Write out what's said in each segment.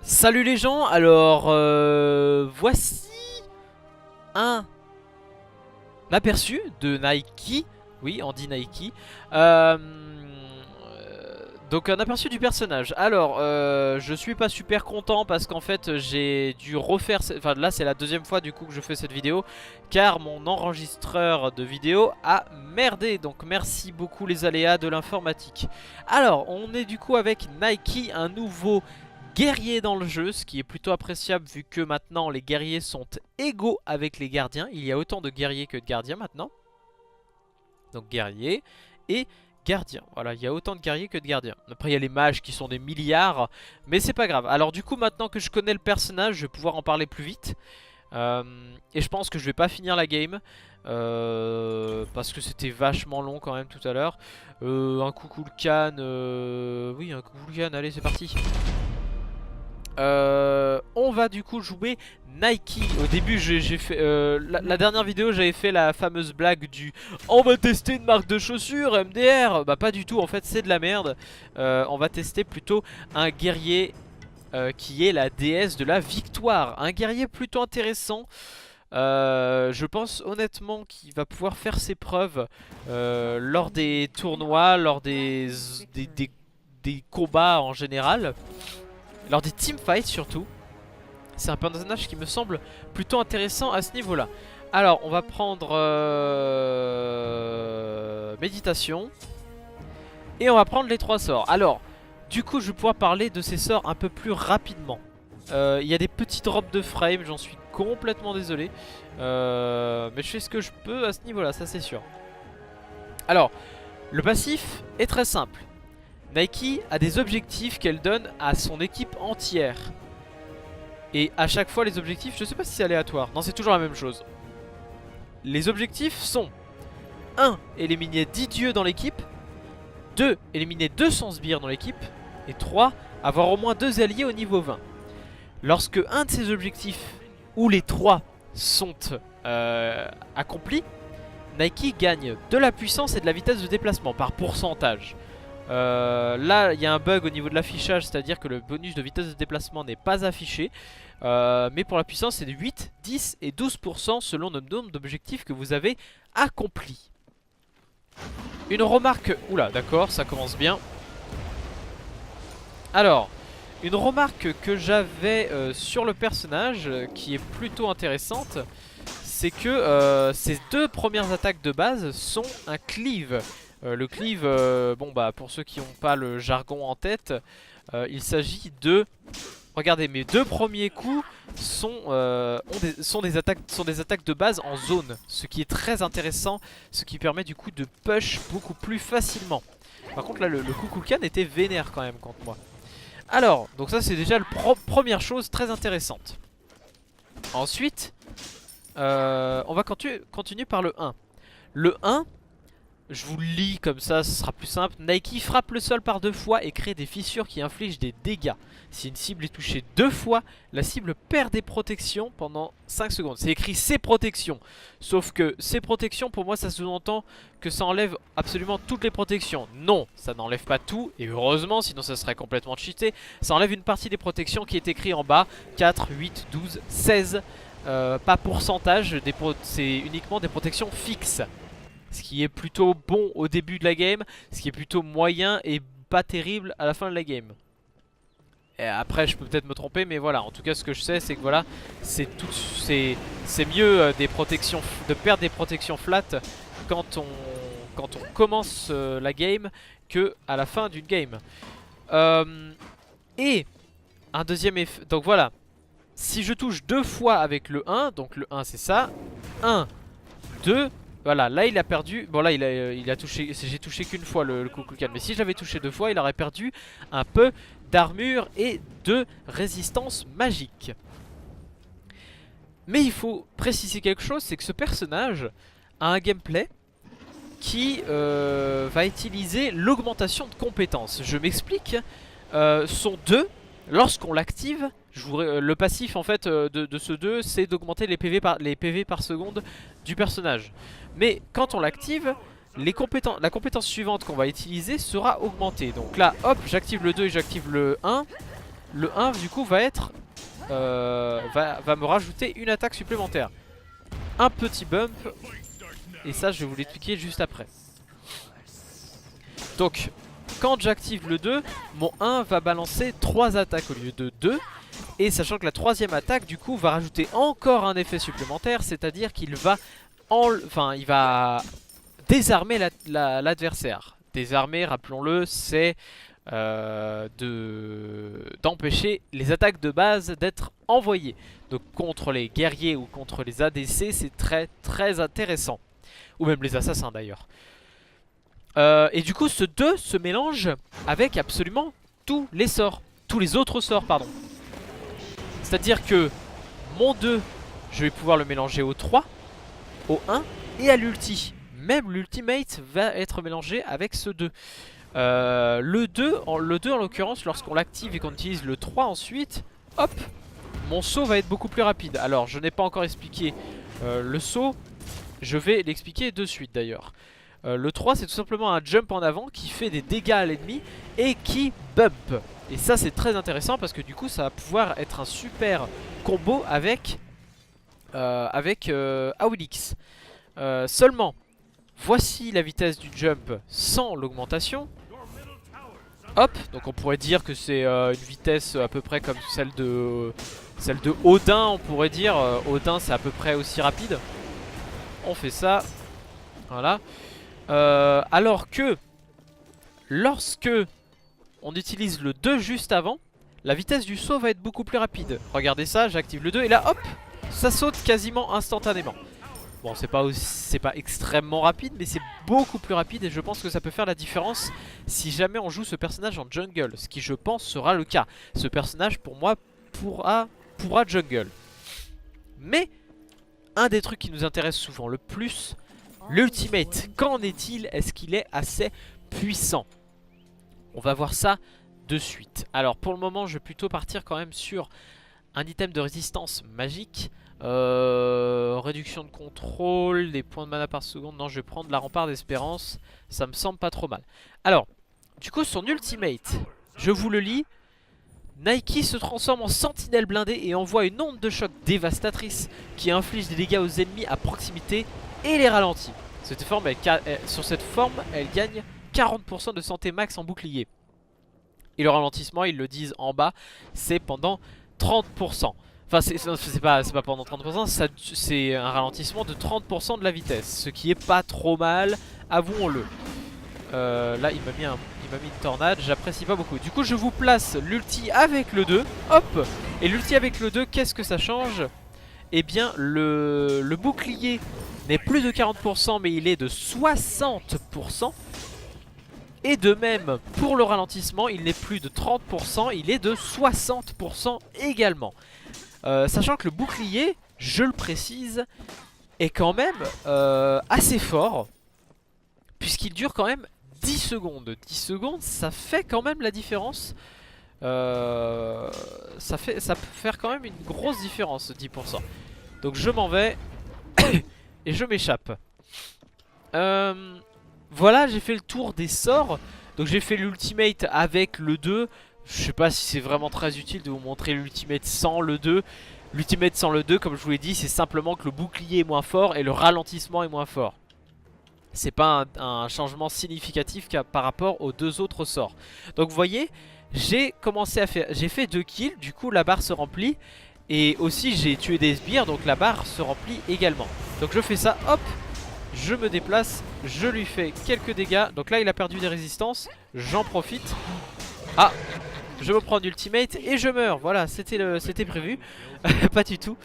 Salut les gens, alors voici un aperçu de Nike, oui on dit Nike, donc un aperçu du personnage. Alors je suis pas super content parce qu'en fait j'ai dû refaire, enfin là c'est la deuxième fois du coup que je fais cette vidéo, car mon enregistreur de vidéo a merdé, donc merci beaucoup les aléas de l'informatique. Alors on est du coup avec Nike, un nouveau guerrier dans le jeu, ce qui est plutôt appréciable vu que maintenant les guerriers sont égaux avec les gardiens. Il y a autant de guerriers que de gardiens maintenant. Donc guerrier et gardien. Voilà, il y a autant de guerriers que de gardiens. Après il y a les mages qui sont des milliards, mais c'est pas grave. Alors du coup maintenant que je connais le personnage, je vais pouvoir en parler plus vite. Et je pense que je vais pas finir la game. Parce que c'était vachement long quand même tout à l'heure. Un coucou le can. Oui, un coucou le can, allez c'est parti. On va du coup jouer Nike. Au début j'ai fait la dernière vidéo j'avais fait la fameuse blague du on va tester une marque de chaussures MDR. Bah pas du tout, en fait c'est de la merde. On va tester plutôt un guerrier qui est la déesse de la victoire. Un guerrier plutôt intéressant. Je pense honnêtement qu'il va pouvoir faire ses preuves lors des tournois, lors des combats en général, lors des teamfights surtout. C'est un personnage qui me semble plutôt intéressant à ce niveau là. Alors on va prendre méditation. Et on va prendre les 3 sorts. Alors du coup je vais pouvoir parler de ces sorts un peu plus rapidement. Il y a des petits drops de frame, j'en suis complètement désolé. Mais je fais ce que je peux à ce niveau là, ça c'est sûr. Alors le passif est très simple. Nike a des objectifs qu'elle donne à son équipe entière. Et à chaque fois les objectifs, je sais pas si c'est aléatoire, non c'est toujours la même chose. Les objectifs sont 1. Éliminer 10 dieux dans l'équipe, 2. Éliminer 200 sbires dans l'équipe, et 3. Avoir au moins 2 alliés au niveau 20. Lorsque un de ces objectifs, ou les 3, sont accomplis, Nike gagne de la puissance et de la vitesse de déplacement par pourcentage. Là il y a un bug au niveau de l'affichage, c'est à dire que le bonus de vitesse de déplacement n'est pas affiché, mais pour la puissance c'est de 8, 10 et 12% selon le nombre d'objectifs que vous avez accomplis. Une remarque, oula d'accord ça commence bien. Alors une remarque que j'avais sur le personnage qui est plutôt intéressante, c'est que ces 2 premières attaques de base sont un cleave. Le cleave, bon bah pour ceux qui n'ont pas le jargon en tête, il s'agit de... Regardez, mes 2 premiers coups sont des attaques de base en zone, ce qui est très intéressant, ce qui permet du coup de push beaucoup plus facilement. Par contre là le Kukulkan était vénère quand même contre moi. Alors, donc ça c'est déjà la première chose très intéressante. Ensuite, on va continuer par le 1. Le 1, je vous le lis comme ça, ce sera plus simple. Nike frappe le sol par 2 fois et crée des fissures qui infligent des dégâts. Si une cible est touchée 2 fois, la cible perd des protections pendant 5 secondes. C'est écrit ses protections. Sauf que ses protections, pour moi, ça sous-entend que ça enlève absolument toutes les protections. Non, ça n'enlève pas tout, et heureusement, sinon ça serait complètement cheaté. Ça enlève une partie des protections qui est écrit en bas. 4, 8, 12, 16. Pas pourcentage, c'est uniquement des protections fixes. Ce qui est plutôt bon au début de la game, ce qui est plutôt moyen et pas terrible à la fin de la game. Et après je peux peut-être me tromper, mais voilà, en tout cas ce que je sais c'est que voilà, c'est mieux des protections, de perdre des protections flat quand on commence la game que à la fin d'une game. Et un deuxième effet, donc voilà, si je touche 2 fois avec le 1, donc le 1 c'est ça, 1, 2, voilà, là il a perdu. Bon là il a touché, j'ai touché qu'une fois le Kukulkan. Mais si j'avais touché 2 fois, il aurait perdu un peu d'armure et de résistance magique. Mais il faut préciser quelque chose, c'est que ce personnage a un gameplay qui va utiliser l'augmentation de compétences. Je m'explique, son 2, lorsqu'on l'active, le passif en fait de ce 2, c'est d'augmenter les PV par seconde du personnage. Mais quand on l'active, la compétence suivante qu'on va utiliser sera augmentée. Donc là hop, j'active le 2 et j'active le 1. le 1 du coup va être va me rajouter une attaque supplémentaire. Un petit bump. Et ça je vais vous l'expliquer juste après. Donc quand j'active le 2, mon 1 va balancer 3 attaques au lieu de 2. Et sachant que la troisième attaque du coup va rajouter encore un effet supplémentaire. C'est-à-dire qu'il va il va désarmer l'adversaire. Désarmer, rappelons-le, c'est d'empêcher les attaques de base d'être envoyées. Donc contre les guerriers ou contre les ADC, c'est très très intéressant. Ou même les assassins d'ailleurs. Et du coup ce 2 se mélange avec absolument tous les sorts. Tous les autres sorts, pardon. C'est-à-dire que mon 2, je vais pouvoir le mélanger au 3, au 1 et à l'ulti. Même l'ultimate va être mélangé avec ce 2. Le 2 en l'occurrence, lorsqu'on l'active et qu'on utilise le 3 ensuite, hop, mon saut va être beaucoup plus rapide. Alors je n'ai pas encore expliqué le saut, je vais l'expliquer de suite d'ailleurs. Le 3 c'est tout simplement un jump en avant qui fait des dégâts à l'ennemi et qui bump. Et ça c'est très intéressant parce que du coup ça va pouvoir être un super combo avec Awilix. Seulement, voici la vitesse du jump sans l'augmentation. Hop, donc on pourrait dire que c'est une vitesse à peu près comme celle de Odin, on pourrait dire. Odin c'est à peu près aussi rapide. On fait ça, voilà. Alors que lorsque on utilise le 2 juste avant, la vitesse du saut va être beaucoup plus rapide. Regardez ça, j'active le 2 et là hop, ça saute quasiment instantanément. Bon, c'est pas extrêmement rapide, mais c'est beaucoup plus rapide et je pense que ça peut faire la différence si jamais on joue ce personnage en jungle, ce qui je pense sera le cas. Ce personnage pour moi pourra jungle. Mais un des trucs qui nous intéresse souvent le plus, l'ultimate. Qu'en est-il? Est-ce qu'il est assez puissant? On va voir ça de suite. Alors pour le moment je vais plutôt partir quand même sur un item de résistance magique. Réduction de contrôle, des points de mana par seconde. Non, je vais prendre la rempart d'espérance. Ça me semble pas trop mal. Alors, du coup, son ultimate, je vous le lis. Nike se transforme en sentinelle blindée et envoie une onde de choc dévastatrice qui inflige des dégâts aux ennemis à proximité et les ralentit. Sur cette forme, elle gagne 40% de santé max en bouclier. Et le ralentissement, ils le disent en bas, c'est pendant 30%. Enfin c'est pas pendant 30%, c'est un ralentissement de 30% de la vitesse. Ce qui est pas trop mal, avouons-le. Là il m'a mis une tornade, j'apprécie pas beaucoup. Du coup je vous place l'ulti avec le 2. Hop. Et l'ulti avec le 2, qu'est-ce que ça change? Eh bien le bouclier n'est plus de 40% mais il est de 60%. Et de même pour le ralentissement, il n'est plus de 30%, il est de 60% également. Sachant que le bouclier, je le précise, est quand même assez fort. Puisqu'il dure quand même 10 secondes. 10 secondes, ça fait quand même la différence. Ça peut faire quand même une grosse différence, 10%. Donc je m'en vais et je m'échappe. Voilà, j'ai fait le tour des sorts. Donc j'ai fait l'ultimate avec le 2. Je sais pas si c'est vraiment très utile de vous montrer l'ultimate sans le 2. L'ultimate sans le 2, comme je vous l'ai dit, c'est simplement que le bouclier est moins fort et le ralentissement est moins fort. C'est pas un changement significatif par rapport aux deux autres sorts. Donc vous voyez, j'ai fait 2 kills, du coup la barre se remplit. Et aussi j'ai tué des sbires, donc la barre se remplit également. Donc je fais ça, hop, je me déplace, je lui fais quelques dégâts. Donc là il a perdu des résistances, j'en profite. Ah, je me prends l'ultimate et je meurs. Voilà, c'était prévu. Pas du tout.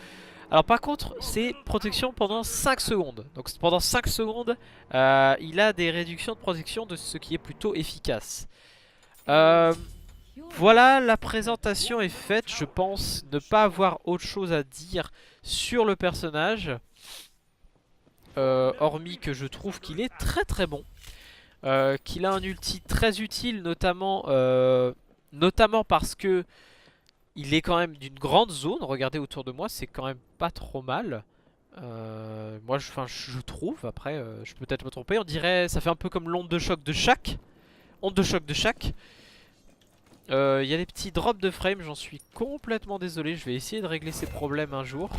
Alors par contre c'est protection pendant 5 secondes. Donc pendant 5 secondes il a des réductions de protection, de ce qui est plutôt efficace. Voilà, la présentation est faite. Je pense ne pas avoir autre chose à dire sur le personnage, hormis que je trouve qu'il est très très bon, qu'il a un ulti très utile, notamment parce que il est quand même d'une grande zone. Regardez autour de moi, c'est quand même pas trop mal. Moi je trouve, après je peux peut-être me tromper. On dirait, ça fait un peu comme l'onde de choc de Shaq. Onde de choc de Shaq. Il y a des petits drops de frame, j'en suis complètement désolé. Je vais essayer de régler ces problèmes un jour.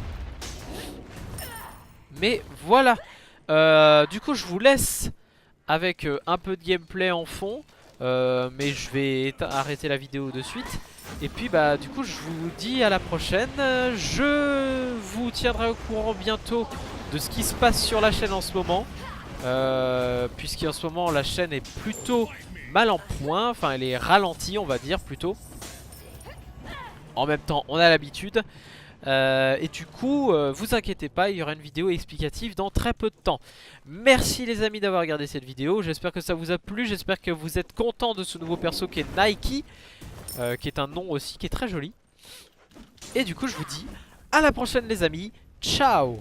Mais voilà. Du coup, je vous laisse avec un peu de gameplay en fond. Mais je vais arrêter la vidéo de suite. Et puis bah du coup je vous dis à la prochaine. Je vous tiendrai au courant bientôt de ce qui se passe sur la chaîne en ce moment. Puisqu'en ce moment la chaîne est plutôt mal en point. Enfin elle est ralentie on va dire plutôt. En même temps on a l'habitude. Et du coup vous inquiétez pas, il y aura une vidéo explicative dans très peu de temps. Merci les amis d'avoir regardé cette vidéo. J'espère que ça vous a plu. J'espère que vous êtes contents de ce nouveau perso qui est Nike, qui est un nom aussi qui est très joli. Et du coup je vous dis à la prochaine les amis. Ciao.